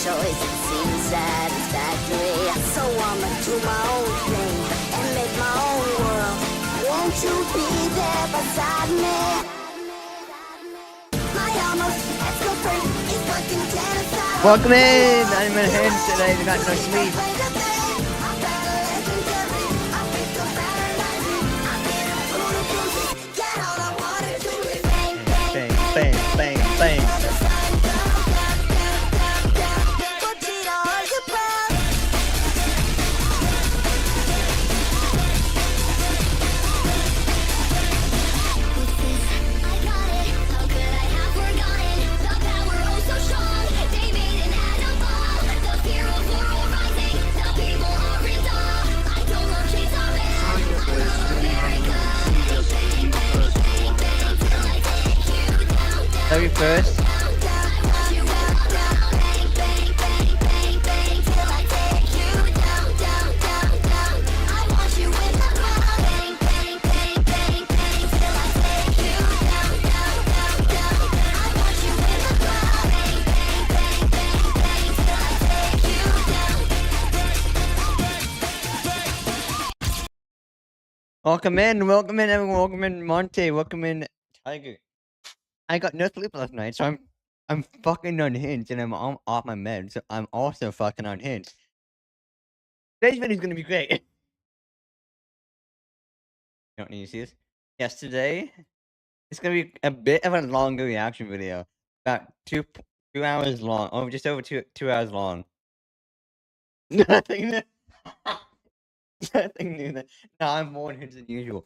choice, it seems satisfactory. So I'ma do my own thing and make my own world. Won't you be there beside me? My almost ex-girlfriend is working genocide. Welcome in! I'm in here today, we got no sleep. Bang, bang, bang, bang. Love you first. Welcome in everyone, welcome in Monty, welcome in Tiger. I got no sleep last night, so I'm fucking unhinged, and I'm off my meds, so I'm also fucking unhinged. Today's video is gonna be great. You don't need to see this. Yesterday, it's gonna be a bit of a longer reaction video, about two hours long. Oh, just over two hours long. Nothing new. Nothing new. No, I'm more unhinged than usual,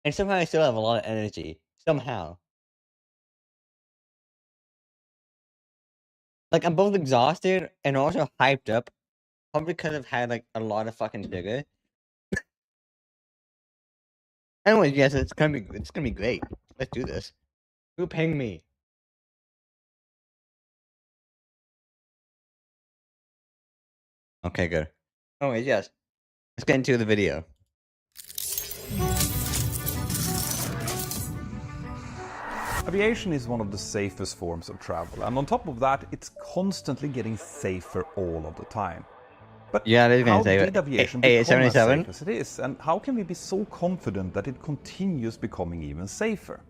and somehow I still have a lot of energy. Somehow. Like, I'm both exhausted and also hyped up, probably because I've had, like, a lot of fucking sugar. Anyways, yes, it's gonna be great. Let's do this. Who pinged me? Okay, good. Anyways, yes. Let's get into the video. Aviation is one of the safest forms of travel, and on top of that, it's constantly getting safer all of the time. But yeah, they're how gonna say did aviation become as 77? safe as it is, and how can we be so confident that it continues becoming even safer?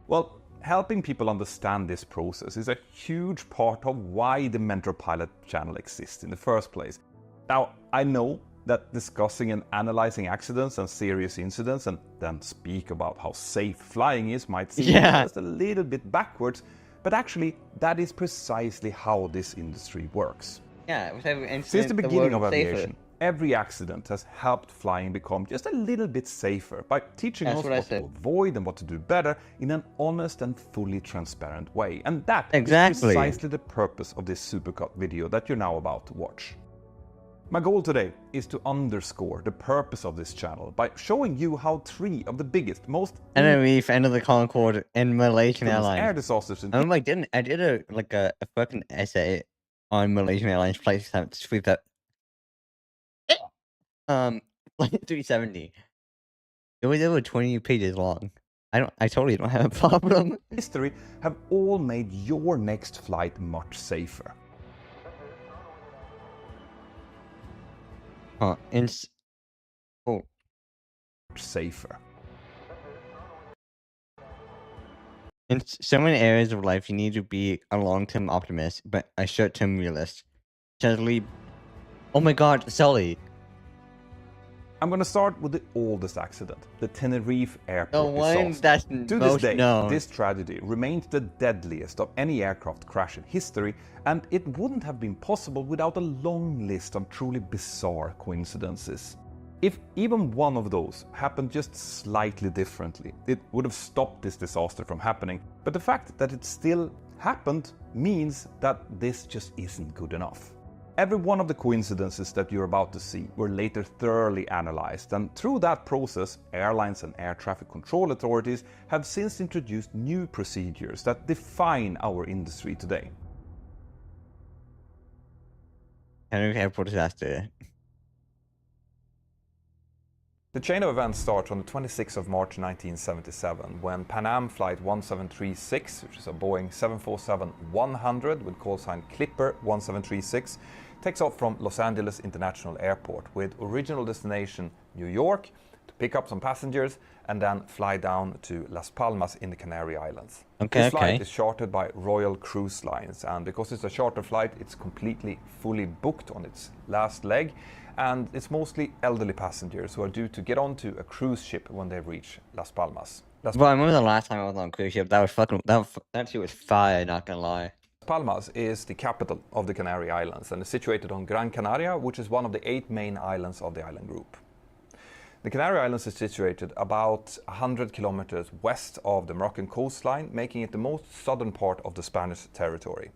Well, helping people understand this process is a huge part of why the Mentour Pilot channel exists in the first place. Now, I know that discussing and analyzing accidents and serious incidents and then speak about how safe flying is might seem just a little bit backwards, but actually that is precisely how this industry works. Yeah, with every incident, since the beginning of aviation, safer. Every accident has helped flying become just a little bit safer by teaching us what to avoid and what to do better in an honest and fully transparent way. And that is precisely the purpose of this supercut video that you're now about to watch. My goal today is to underscore the purpose of this channel by showing you how 3 of the biggest, most NRE for End of the Concorde and Malaysian Airlines air disasters. I did a fucking essay on Malaysian Airlines flight 370. It was over 20 pages long. I totally don't have a problem. History have all made your next flight much safer. Safer. In so many areas of life, you need to be a long-term optimist, but a short-term realist. Sadly, oh my god, Sully. I'm gonna start with the oldest accident, the Tenerife airport the one disaster. That's to this day, this tragedy remains the deadliest of any aircraft crash in history, and it wouldn't have been possible without a long list of truly bizarre coincidences. If even one of those happened just slightly differently, it would have stopped this disaster from happening, but the fact that it still happened means that this just isn't good enough. Every one of the coincidences that you're about to see were later thoroughly analyzed, and through that process, airlines and air traffic control authorities have since introduced new procedures that define our industry today. Tenerife airport disaster. The chain of events starts on the 26th of March 1977 when Pan Am Flight 1736, which is a Boeing 747-100 with call sign Clipper 1736, takes off from Los Angeles International Airport with original destination New York to pick up some passengers and then fly down to Las Palmas in the Canary Islands. This flight is chartered by Royal Cruise Lines, and because it's a charter flight, it's completely fully booked on its last leg, and it's mostly elderly passengers who are due to get onto a cruise ship when they reach Las Palmas. Well, I remember the last time I was on a cruise ship. That was fucking. That shit was fire. Not gonna lie. Las Palmas is the capital of the Canary Islands and is situated on Gran Canaria, which is one of the 8 main islands of the island group. The Canary Islands is situated about 100 kilometers west of the Moroccan coastline, making it the most southern part of the Spanish territory.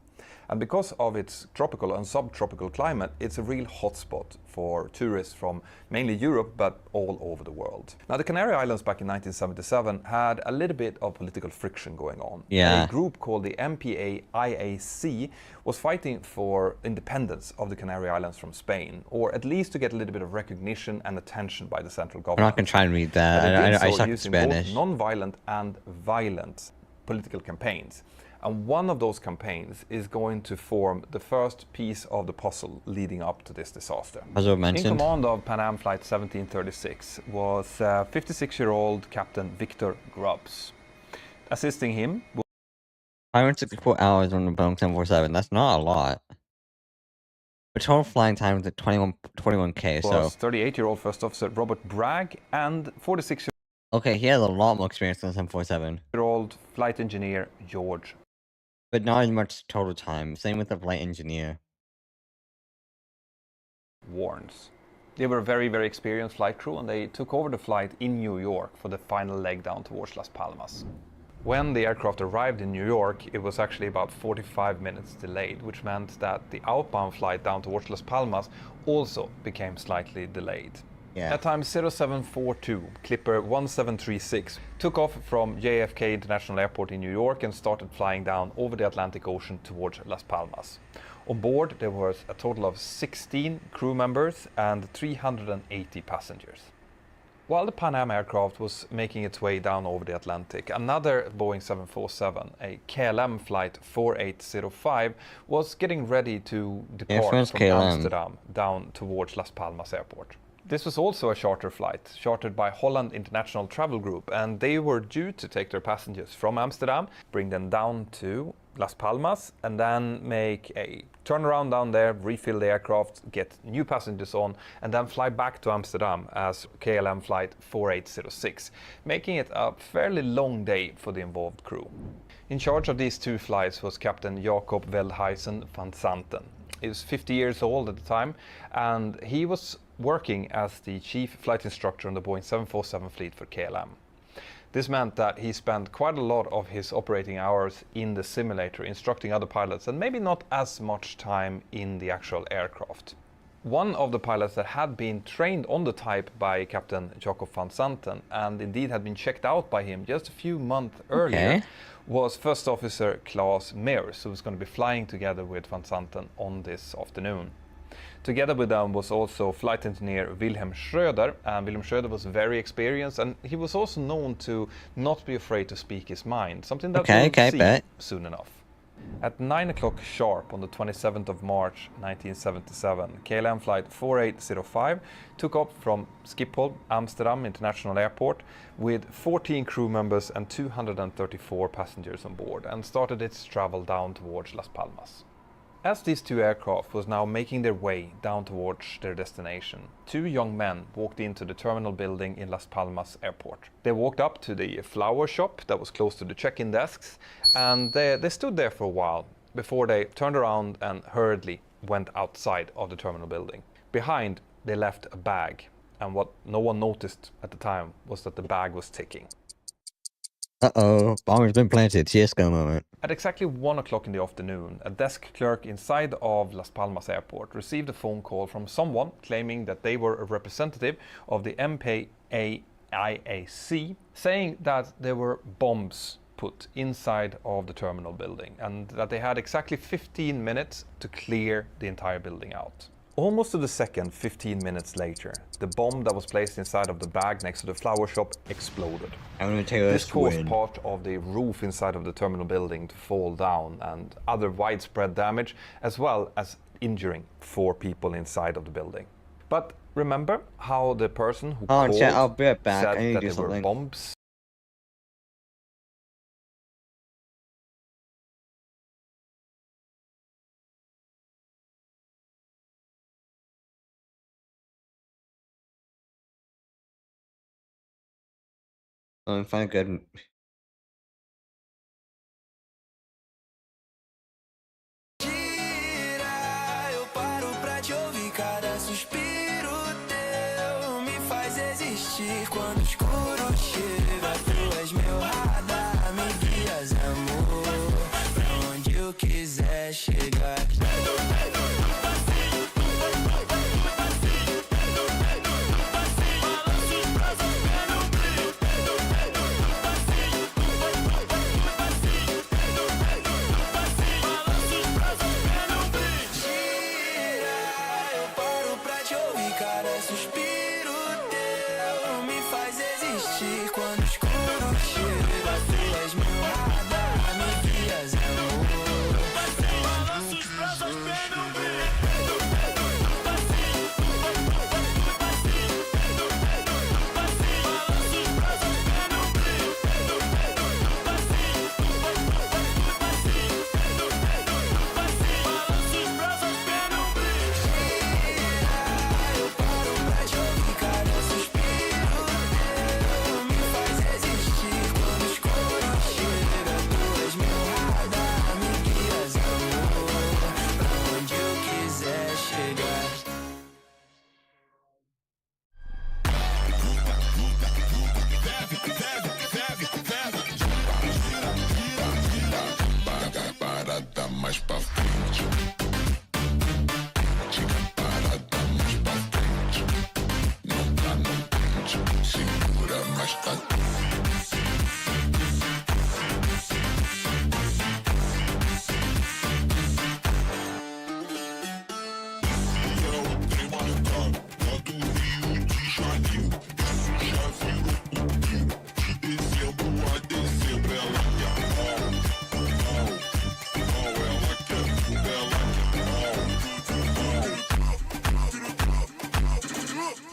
And because of its tropical and subtropical climate, it's a real hotspot for tourists from mainly Europe, but all over the world. Now, the Canary Islands back in 1977 had a little bit of political friction going on. Yeah. A group called the MPA-IAC was fighting for independence of the Canary Islands from Spain, or at least to get a little bit of recognition and attention by the central I'm government. not gonna try and read that. I suck at Spanish. Both non-violent and violent political campaigns. And one of those campaigns is going to form the first piece of the puzzle leading up to this disaster. As I mentioned. In command of Pan Am Flight 1736 was 56-year-old Captain Victor Grubbs. Assisting him 564 hours on the Boeing 747. That's not a lot. The total flying time is at 21K. was So 38-year-old First Officer Robert Bragg and 46-year-old okay, he has a lot more experience than 747, flight engineer George but not as much total time. Same with the flight engineer. Warnes. They were a very, very experienced flight crew, and they took over the flight in New York for the final leg down towards Las Palmas. When the aircraft arrived in New York, it was actually about 45 minutes delayed, which meant that the outbound flight down towards Las Palmas also became slightly delayed. Yeah. At time 0742, Clipper 1736 took off from JFK International Airport in New York and started flying down over the Atlantic Ocean towards Las Palmas. On board, there was a total of 16 crew members and 380 passengers. While the Pan Am aircraft was making its way down over the Atlantic, another Boeing 747, a KLM flight 4805, was getting ready to depart from Amsterdam down towards Las Palmas Airport. This was also a charter flight, chartered by Holland International Travel Group, and they were due to take their passengers from Amsterdam, bring them down to Las Palmas, and then make a turnaround down there, refill the aircraft, get new passengers on, and then fly back to Amsterdam as KLM flight 4806, making it a fairly long day for the involved crew. In charge of these two flights was Captain Jacob Veldhuisen van Santen. He was 50 years old at the time, and he was working as the chief flight instructor on the Boeing 747 fleet for KLM. This meant that he spent quite a lot of his operating hours in the simulator instructing other pilots, and maybe not as much time in the actual aircraft. One of the pilots that had been trained on the type by Captain Jacob van Santen, and indeed had been checked out by him just a few months earlier, was First Officer Klaus Mears, who was going to be flying together with van Santen on this afternoon. Together with them was also flight engineer Wilhelm Schröder, and Wilhelm Schröder was very experienced, and he was also known to not be afraid to speak his mind, something that we'll see soon enough. At 9 o'clock sharp on the 27th of March 1977, KLM flight 4805 took off from Schiphol, Amsterdam International Airport, with 14 crew members and 234 passengers on board, and started its travel down towards Las Palmas. As these two aircraft was now making their way down towards their destination, two young men walked into the terminal building in Las Palmas Airport. They walked up to the flower shop that was close to the check-in desks, and they stood there for a while before they turned around and hurriedly went outside of the terminal building. Behind, they left a bag, and what no one noticed at the time was that the bag was ticking. Uh-oh, bomber's been planted. Fiasco moment. At exactly 1 o'clock in the afternoon, a desk clerk inside of Las Palmas Airport received a phone call from someone claiming that they were a representative of the MPA-IAC, saying that there were bombs put inside of the terminal building and that they had exactly 15 minutes to clear the entire building out. Almost to the second, 15 minutes later, the bomb that was placed inside of the bag next to the flower shop exploded. I'm gonna take This this caused win. part of the roof inside of the terminal building to fall down and other widespread damage, as well as injuring 4 people inside of the building. But remember how the person who Hold on, called chat, I'll be right back. said I need to that do there were something. bombs? I'm fine, good. Eu paro pra te ouvir, cada suspiro teu me faz existir. Quando o escuro chega, tu és meu radar, me guias, amor, pra onde eu quiser chegar.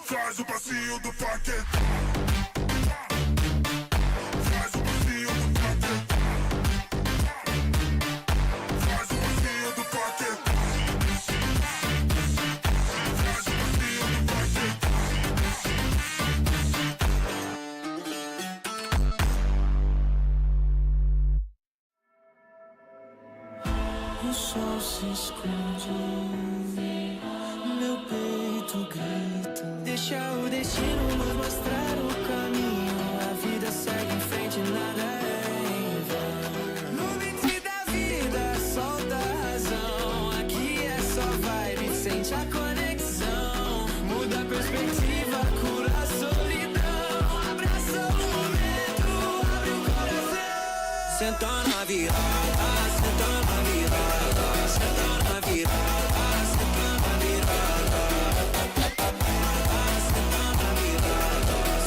Faz o passinho do paquete. Faz o passinho do paquete. Faz o passinho do paquete. Faz o passinho do paquete. O sol se esconde, meu peito grita. Deixa o destino nos mostrar o caminho. A vida segue em frente, nada é em vão. No limite da vida, solta a razão. Aqui é só vibe, sente a conexão. Muda a perspectiva, cura a solidão. Abraça o momento, abre o coração. Senta na virada, senta na virada, senta na virada, senta na virada. Senta na virada,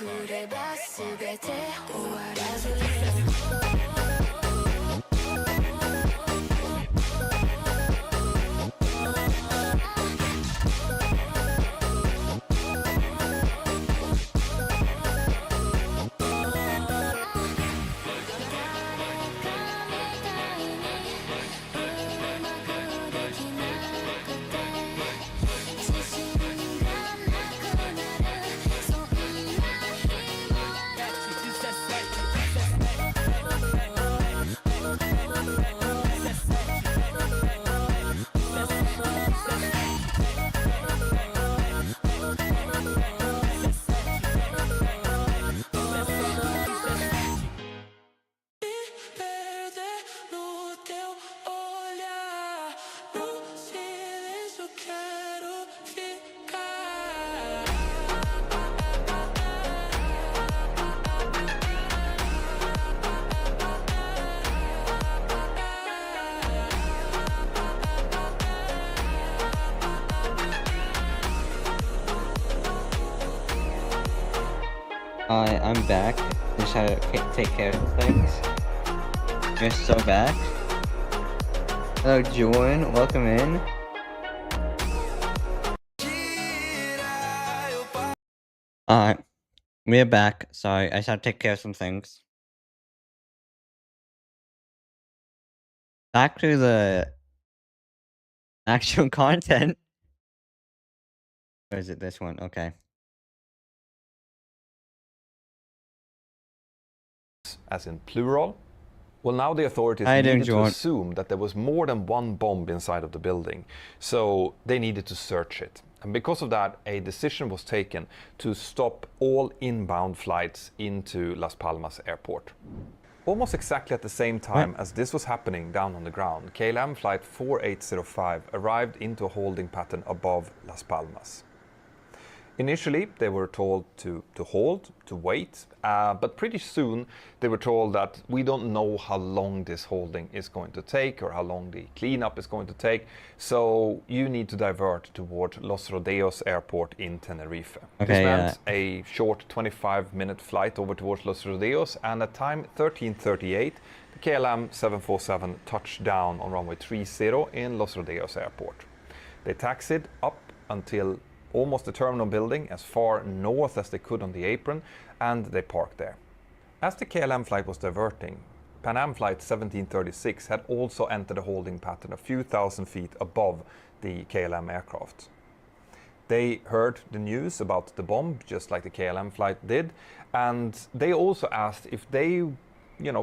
触れば全て終わらずHi, I'm back. Just had to take care of things. You're so back. Hello, Jordan. Welcome in. Alright. We're back. Sorry, I just had to take care of some things. Back to the actual content. Or is it this one? Okay. As in plural? Well, now the authorities How you doing, needed to Jordan? assume that there was more than one bomb inside of the building, so they needed to search it. And because of that, a decision was taken to stop all inbound flights into Las Palmas airport. Almost exactly at the same time as this was happening down on the ground, KLM flight 4805 arrived into a holding pattern above Las Palmas. Initially, they were told to hold, to wait, but pretty soon they were told that we don't know how long this holding is going to take or how long the cleanup is going to take, so you need to divert toward Los Rodeos airport in Tenerife. Okay, This meant a short 25-minute flight over towards Los Rodeos, and at time 13:38, the KLM 747 touched down on runway 30 in Los Rodeos airport. They taxied up until almost the terminal building, as far north as they could on the apron, and they parked there. As the KLM flight was diverting, Pan Am flight 1736 had also entered a holding pattern a few thousand feet above the KLM aircraft. They heard the news about the bomb, just like the KLM flight did, and they also asked if they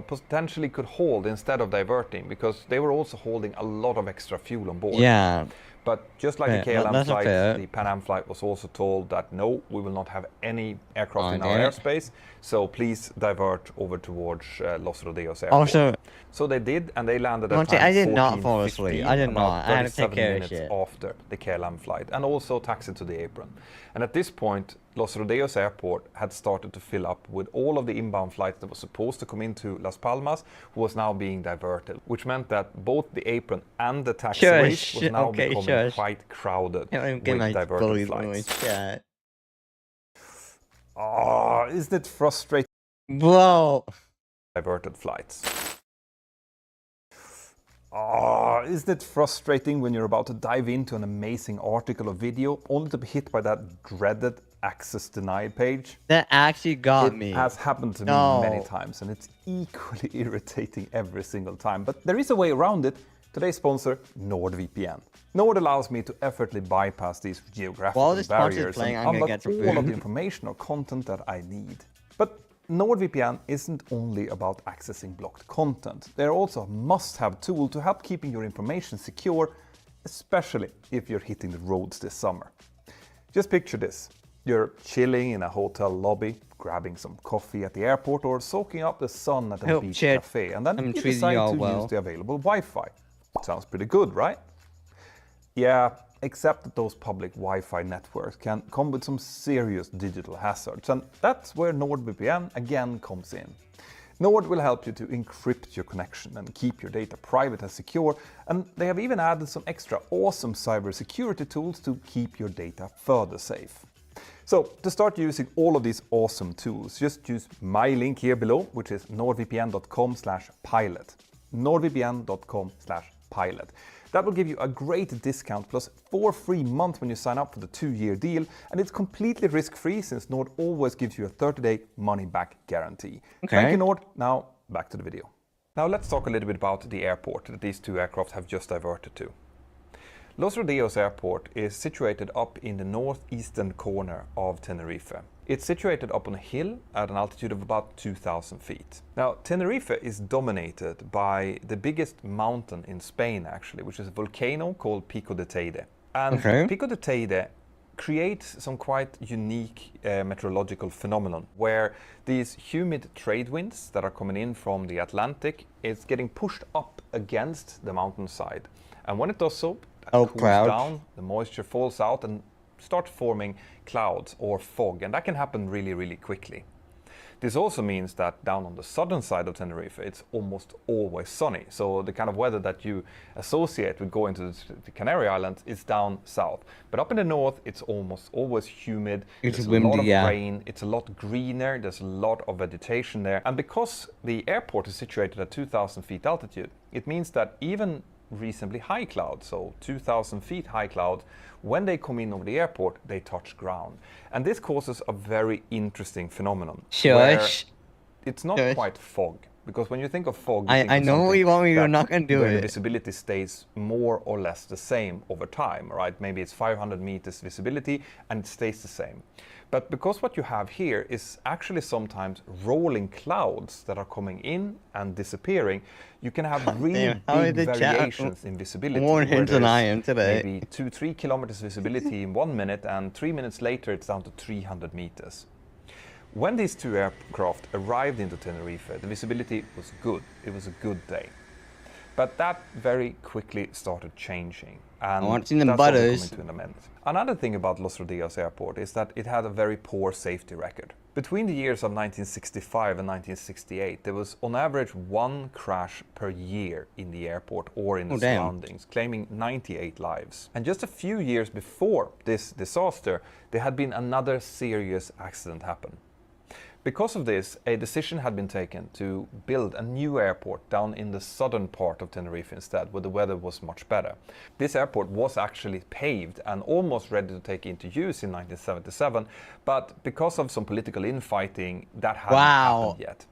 potentially could hold instead of diverting, because they were also holding a lot of extra fuel on board. Yeah. But just like the Yeah, KLM that's not flight, fair. the Pan Am flight was also told that no, we will not have any aircraft in our damn it. airspace, so please divert over towards Los Rodeos airport. Also, So they did, and they landed at Monty, time I did not fall asleep. 14:15, I did about not. I had to take 37 care of minutes shit. after the KLM flight, and also taxied to the apron. And at this point, Los Rodeos airport had started to fill up with all of the inbound flights that were supposed to come into Las Palmas, who was now being diverted, which meant that both the apron and the taxiways was now okay, becoming shush. quite crowded I'm getting with my diverted bully flights. chat. Oh, isn't it frustrating? Whoa. Diverted flights. Oh, isn't it frustrating when you're about to dive into an amazing article or video only to be hit by that dreaded access denied page? That actually got It me. has happened to me No. many times, and it's equally irritating every single time. But there is a way around it. Today's sponsor, NordVPN. Nord allows me to effortlessly bypass these geographical While this part is barriers playing, and I'm gonna unlock get some all of food. the information or content that I need. But NordVPN isn't only about accessing blocked content. They're also a must-have tool to help keeping your information secure, especially if you're hitting the roads this summer. Just picture this. You're chilling in a hotel lobby, grabbing some coffee at the airport, or soaking up the sun at a Hope beach Chad, cafe, and then I'm you treating decide you all to well. use the available Wi-Fi. Sounds pretty good, right? Yeah, except that those public Wi-Fi networks can come with some serious digital hazards, and that's where NordVPN again comes in. Nord will help you to encrypt your connection and keep your data private and secure, and they have even added some extra awesome cybersecurity tools to keep your data further safe. So to start using all of these awesome tools, just use my link here below, which is nordvpn.com/pilot. nordvpn.com/pilot. That will give you a great discount plus 4 free months when you sign up for the 2-year deal, and it's completely risk-free since Nord always gives you a 30-day money-back guarantee. Okay. Thank you, Nord. Now back to the video. Now let's talk a little bit about the airport that these two aircraft have just diverted to. Los Rodeos Airport is situated up in the northeastern corner of Tenerife. It's situated up on a hill at an altitude of about 2,000 feet. Now, Tenerife is dominated by the biggest mountain in Spain, actually, which is a volcano called Pico de Teide. And Pico de Teide creates some quite unique meteorological phenomenon where these humid trade winds that are coming in from the Atlantic is getting pushed up against the mountainside. And when it does so, cools down, the moisture falls out and starts forming clouds or fog, and that can happen really, really quickly. This also means that down on the southern side of Tenerife, it's almost always sunny. So the kind of weather that you associate with going to the Canary Islands is down south. But up in the north, it's almost always humid. It's There's windy, a lot of rain. It's a lot greener. There's a lot of vegetation there. And because the airport is situated at 2,000 feet altitude, it means that even reasonably high clouds, so 2,000 feet high clouds, when they come in over the airport, they touch ground. And this causes a very interesting phenomenon. Where it's not quite fog, because when you think of fog, I know what you want me to do, I'm not going to do it. The visibility stays more or less the same over time, right? Maybe it's 500 meters visibility and it stays the same. But because what you have here is actually sometimes rolling clouds that are coming in and disappearing, you can have really big variations in visibility. More hints than I am today. Maybe 2-3 kilometers visibility in 1 minute, and 3 minutes later it's down to 300 meters. When these two aircraft arrived into Tenerife, the visibility was good. It was a good day. But that very quickly started changing. And that's what we're coming to in a minute. Another thing about Los Rodeos Airport is that it had a very poor safety record. Between the years of 1965 and 1968, there was on average 1 crash per year in the airport or in the surroundings, claiming 98 lives. And just a few years before this disaster, there had been another serious accident happen. Because of this, a decision had been taken to build a new airport down in the southern part of Tenerife instead, where the weather was much better. This airport was actually paved and almost ready to take into use in 1977, but because of some political infighting, that hadn't happened yet.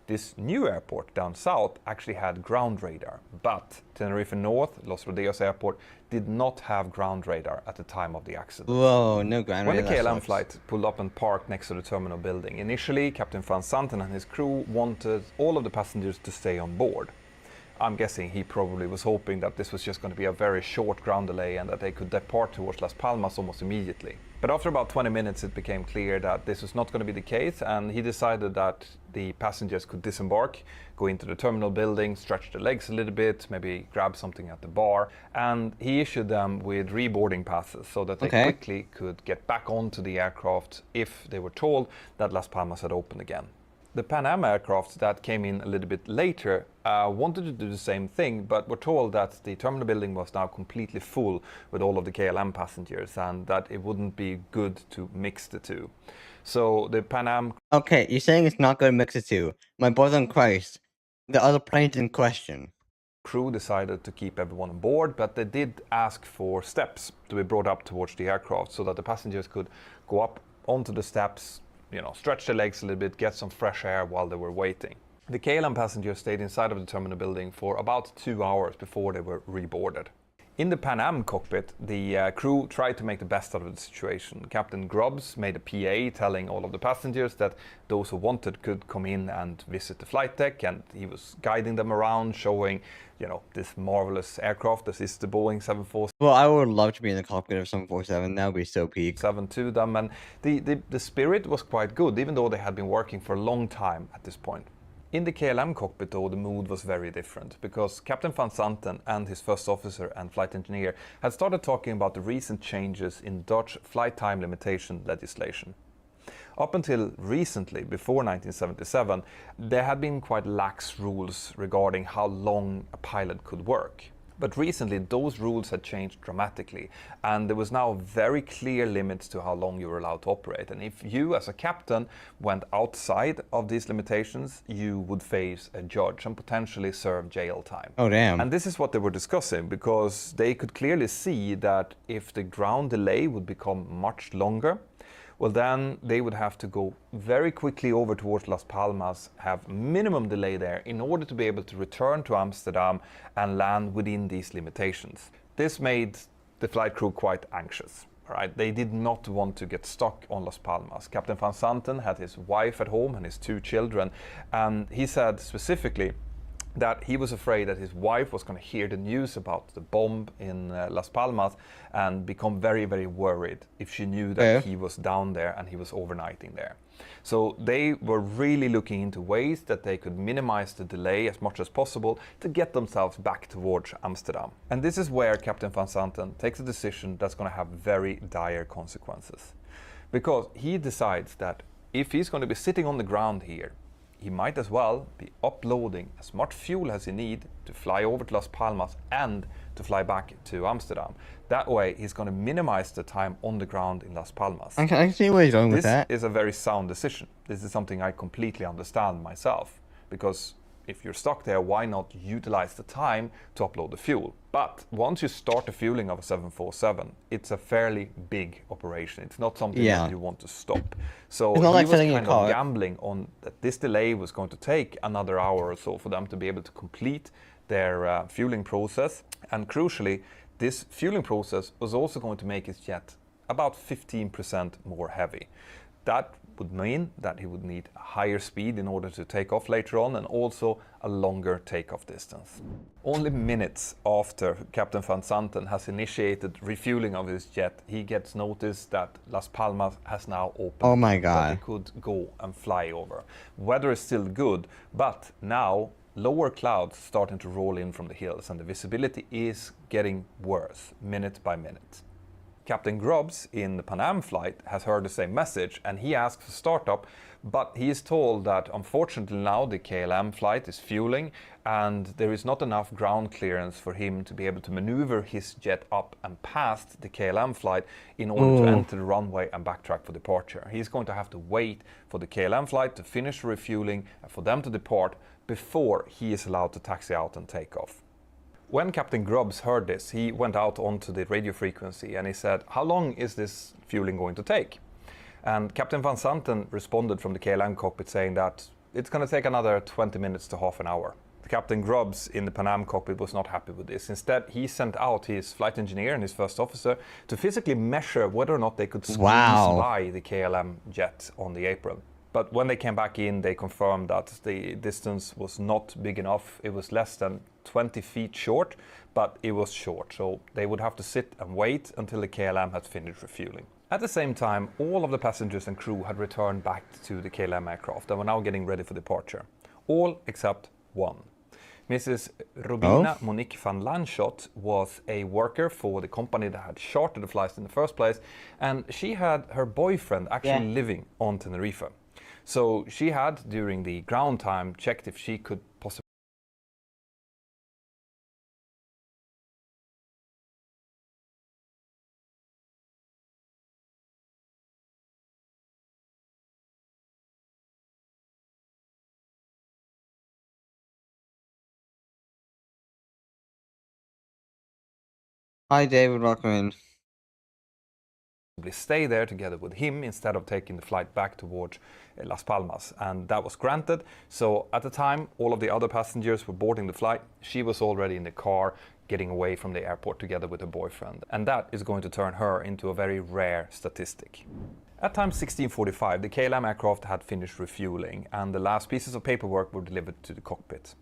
This new airport down south actually had ground radar, but Tenerife North, Los Rodeos Airport, did not have ground radar at the time of the accident. Whoa, no ground radar. When the KLM flight pulled up and parked next to the terminal building, initially Captain Van Santen and his crew wanted all of the passengers to stay on board. I'm guessing he probably was hoping that this was just going to be a very short ground delay and that they could depart towards Las Palmas almost immediately. But after about 20 minutes, it became clear that this was not going to be the case, and he decided that the passengers could disembark, go into the terminal building, stretch their legs a little bit, maybe grab something at the bar, and he issued them with reboarding passes so that they quickly could get back onto the aircraft if they were told that Las Palmas had opened again. The Pan Am aircraft that came in a little bit later wanted to do the same thing, but were told that the terminal building was now completely full with all of the KLM passengers and that it wouldn't be good to mix the two. So the Pan Am... Okay, you're saying it's not going to mix the two. My brother in Christ, the other planes in question. Crew decided to keep everyone on board, but they did ask for steps to be brought up towards the aircraft so that the passengers could go up onto the steps, you know, stretch their legs a little bit, get some fresh air while they were waiting. The KLM passengers stayed inside of the terminal building for about 2 hours before they were reboarded. In the Pan Am cockpit, the crew tried to make the best out of the situation. Captain Grubbs made a PA telling all of the passengers that those who wanted could come in and visit the flight deck, and he was guiding them around, showing, you know, this marvelous aircraft. This is the Boeing 747. Well, I would love to be in the cockpit of 747. That would be so peak. 7 to them, and the spirit was quite good, even though they had been working for a long time at this point. In the KLM cockpit, though, the mood was very different, because Captain Van Santen and his first officer and flight engineer had started talking about the recent changes in Dutch flight time limitation legislation. Up until recently, before 1977, there had been quite lax rules regarding how long a pilot could work. But recently, those rules had changed dramatically, and there was now very clear limits to how long you were allowed to operate. And if you, as a captain, went outside of these limitations, you would face a judge and potentially serve jail time. Oh, damn. And this is what they were discussing, because they could clearly see that if the ground delay would become much longer, well, then they would have to go very quickly over towards Las Palmas, have minimum delay there in order to be able to return to Amsterdam and land within these limitations. This made the flight crew quite anxious. Right? They did not want to get stuck on Las Palmas. Captain Van Santen had his wife at home and his 2 children, and he said specifically that he was afraid that his wife was going to hear the news about the bomb in Las Palmas and become very, very worried if she knew that he was down there and he was overnighting there. So they were really looking into ways that they could minimize the delay as much as possible to get themselves back towards Amsterdam. And this is where Captain Van Santen takes a decision that's going to have very dire consequences. Because he decides that if he's going to be sitting on the ground here, he might as well be uploading as much fuel as he needs to fly over to Las Palmas and to fly back to Amsterdam. That way, he's going to minimize the time on the ground in Las Palmas. I can see where he's going with that. This is a very sound decision. This is something I completely understand myself, because if you're stuck there, why not utilize the time to upload the fuel? But once you start the fueling of a 747, it's a fairly big operation. It's not something that you want to stop. So he was kind of gambling on that this delay was going to take another hour or so for them to be able to complete their fueling process. And crucially, this fueling process was also going to make his jet about 15% more heavy. That would mean that he would need a higher speed in order to take off later on, and also a longer takeoff distance. Only minutes after Captain Van Santen has initiated refueling of his jet, he gets notice that Las Palmas has now opened. Oh my God. That he could go and fly over. Weather is still good, but now lower clouds starting to roll in from the hills, and the visibility is getting worse minute by minute. Captain Grubbs in the Pan Am flight has heard the same message, and he asks for startup, but he is told that unfortunately now the KLM flight is fueling and there is not enough ground clearance for him to be able to maneuver his jet up and past the KLM flight in order to enter the runway and backtrack for departure. He's going to have to wait for the KLM flight to finish refueling and for them to depart before he is allowed to taxi out and take off. When Captain Grubbs heard this, he went out onto the radio frequency and he said, "How long is this fueling going to take?" And Captain Van Santen responded from the KLM cockpit saying that it's going to take another 20 minutes to half an hour. Captain Grubbs in the Pan Am cockpit was not happy with this. Instead, he sent out his flight engineer and his first officer to physically measure whether or not they could squeeze by the KLM jet on the apron. But when they came back in, they confirmed that the distance was not big enough. It was less than 20 feet short, but it was short. So they would have to sit and wait until the KLM had finished refueling. At the same time, all of the passengers and crew had returned back to the KLM aircraft and were now getting ready for departure. All except one. Mrs. Robina Monique van Lanschot was a worker for the company that had chartered the flights in the first place, and she had her boyfriend actually living on Tenerife. So she had, during the ground time, checked if she could possibly Hi, David. Welcome in. stay there together with him instead of taking the flight back towards Las Palmas, and that was granted. So at the time all of the other passengers were boarding the flight, she was already in the car getting away from the airport together with her boyfriend, and that is going to turn her into a very rare statistic. At time 16:45, the KLM aircraft had finished refueling and the last pieces of paperwork were delivered to the cockpit.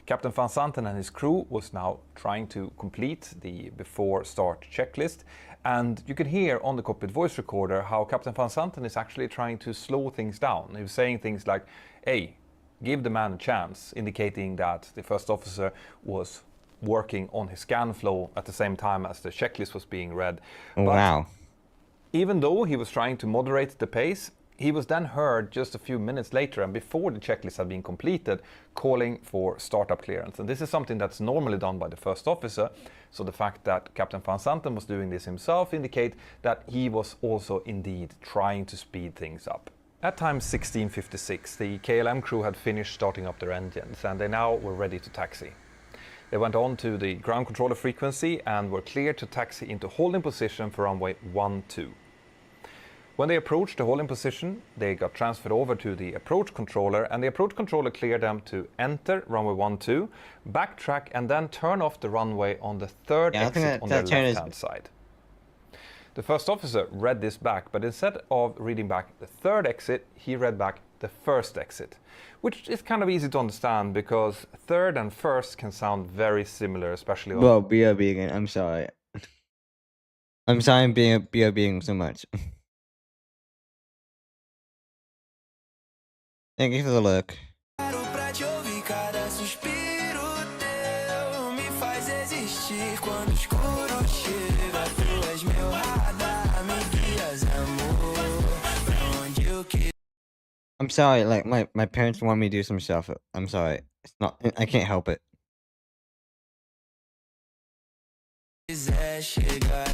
Captain Van Santen and his crew was now trying to complete the before start checklist, and you can hear on the cockpit voice recorder how Captain Van Santen is actually trying to slow things down. He was saying things like, "Hey, give the man a chance," indicating that the first officer was working on his scan flow at the same time as the checklist was being read. Wow. Even though he was trying to moderate the pace, He was then heard just a few minutes later and before the checklist had been completed, calling for startup clearance. And this is something that's normally done by the first officer. So the fact that Captain Van Santen was doing this himself indicate that he was also indeed trying to speed things up. At time 16:56, the KLM crew had finished starting up their engines and they now were ready to taxi. They went on to the ground controller frequency and were cleared to taxi into holding position for runway 12. When they approached the holding position, they got transferred over to the approach controller and the approach controller cleared them to enter runway 12, backtrack and then turn off the runway on the third exit on their left-hand side. The first officer read this back, but instead of reading back the third exit, he read back the first exit, which is kind of easy to understand because third and first can sound very similar, especially on... Well, BRB again, I'm sorry. I'm sorry I'm being BRBing so much. Thank you for the look. Paro pra te ouvir, cada suspiro teu me faz existir. Quando o escuro chega, tu és meu radar, me guias, amor, pra onde eu I'm sorry, like my parents want me to do some stuff. I'm sorry. It's not, I can't help it. quiser chegar.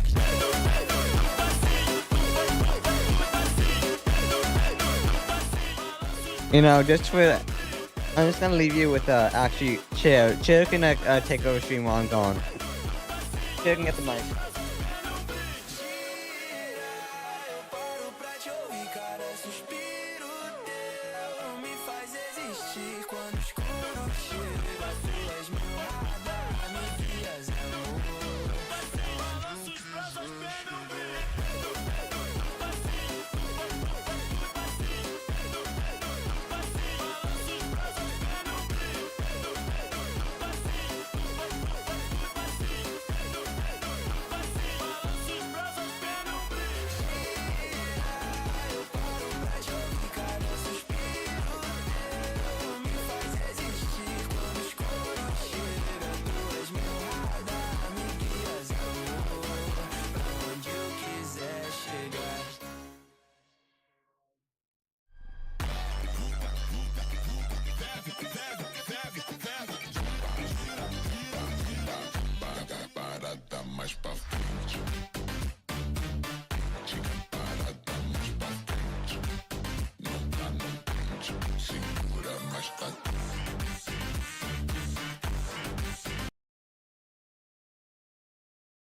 You know, just for, I'm just gonna leave you with actually Chair. Chair can take over stream while I'm gone. Chair can get the mic. Eu paro pra te ouvir, cada suspiro teu me faz existir. Quando o escuro chega, tu és meu radar, me guias, amor, pra onde eu quiser chegar.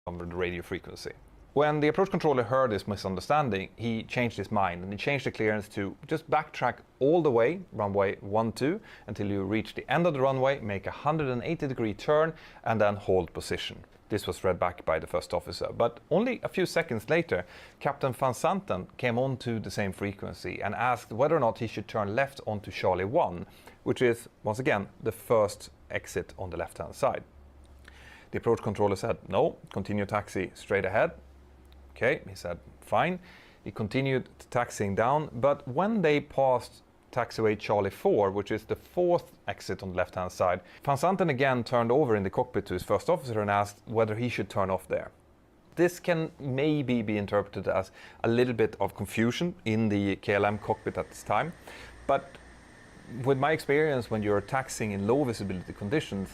Over the radio frequency. When the approach controller heard this misunderstanding, he changed his mind and he changed the clearance to just backtrack all the way, runway 12, until you reach the end of the runway, make a 180-degree turn and then hold position. This was read back by the first officer, but only a few seconds later, Captain Van Santen came onto the same frequency and asked whether or not he should turn left onto Charlie 1, which is, once again, the first exit on the left-hand side. The approach controller said, no, continue taxi straight ahead. Okay, he said, fine. He continued taxiing down, but when they passed taxiway Charlie 4, which is the fourth exit on the left-hand side, Van Santen again turned over in the cockpit to his first officer and asked whether he should turn off there. This can maybe be interpreted as a little bit of confusion in the KLM cockpit at this time, but with my experience when you're taxiing in low visibility conditions,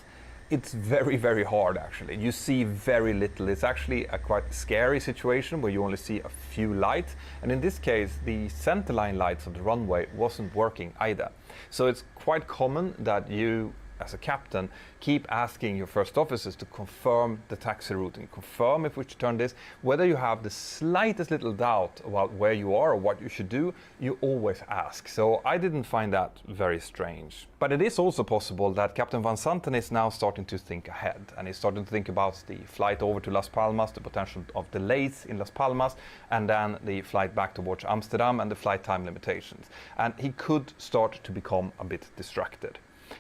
it's very, very hard actually. You see very little. It's actually a quite scary situation where you only see a few lights. And in this case, the centerline lights of the runway wasn't working either. So it's quite common that you, as a captain, keep asking your first officers to confirm the taxi route and confirm if we should turn this. Whether you have the slightest little doubt about where you are or what you should do, you always ask. So I didn't find that very strange. But it is also possible that Captain Van Santen is now starting to think ahead and he's starting to think about the flight over to Las Palmas, the potential of delays in Las Palmas, and then the flight back towards Amsterdam and the flight time limitations. And he could start to become a bit distracted.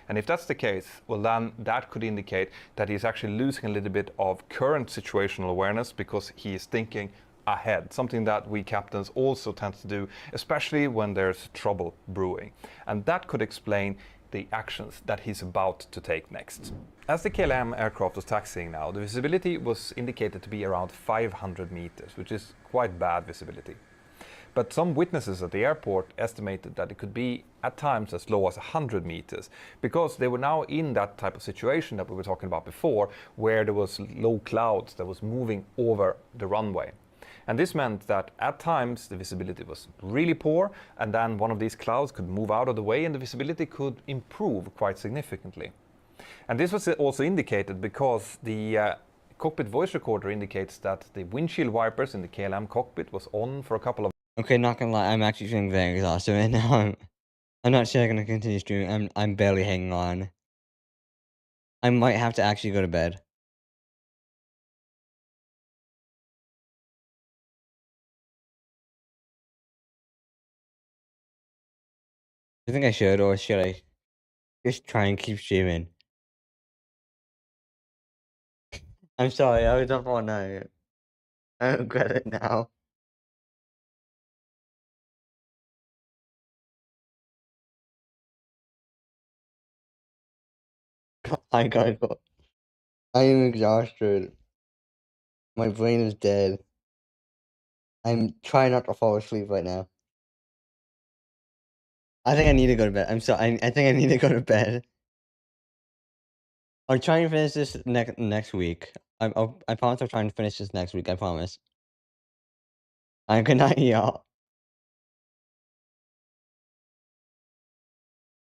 And if that's the case, well then that could indicate that he's actually losing a little bit of current situational awareness because he is thinking ahead, something that we captains also tend to do, especially when there's trouble brewing. And that could explain the actions that he's about to take next. As the KLM aircraft was taxiing now, the visibility was indicated to be around 500 meters, which is quite bad visibility. but some witnesses at the airport estimated that it could be at times as low as 100 meters, because they were now in that type of situation that we were talking about before, where there was low clouds that was moving over the runway. And this meant that at times the visibility was really poor, and then one of these clouds could move out of the way and the visibility could improve quite significantly. And this was also indicated because the cockpit voice recorder indicates that the windshield wipers in the KLM cockpit was on for a couple of. Okay, not gonna lie, I'm actually feeling very exhausted right now. I'm not sure I'm gonna continue streaming. I'm barely hanging on. I might have to actually go to bed. I think I should, or should I just try and keep streaming? I'm sorry, I was up all night. I regret it now. I gotta go. I am exhausted. My brain is dead. I'm trying not to fall asleep right now. I think I need to go to bed. I'm sorry. I think I need to go to bed. I'll try and finish this next week. I promise I'll try and finish this next week. I promise. Good night, y'all.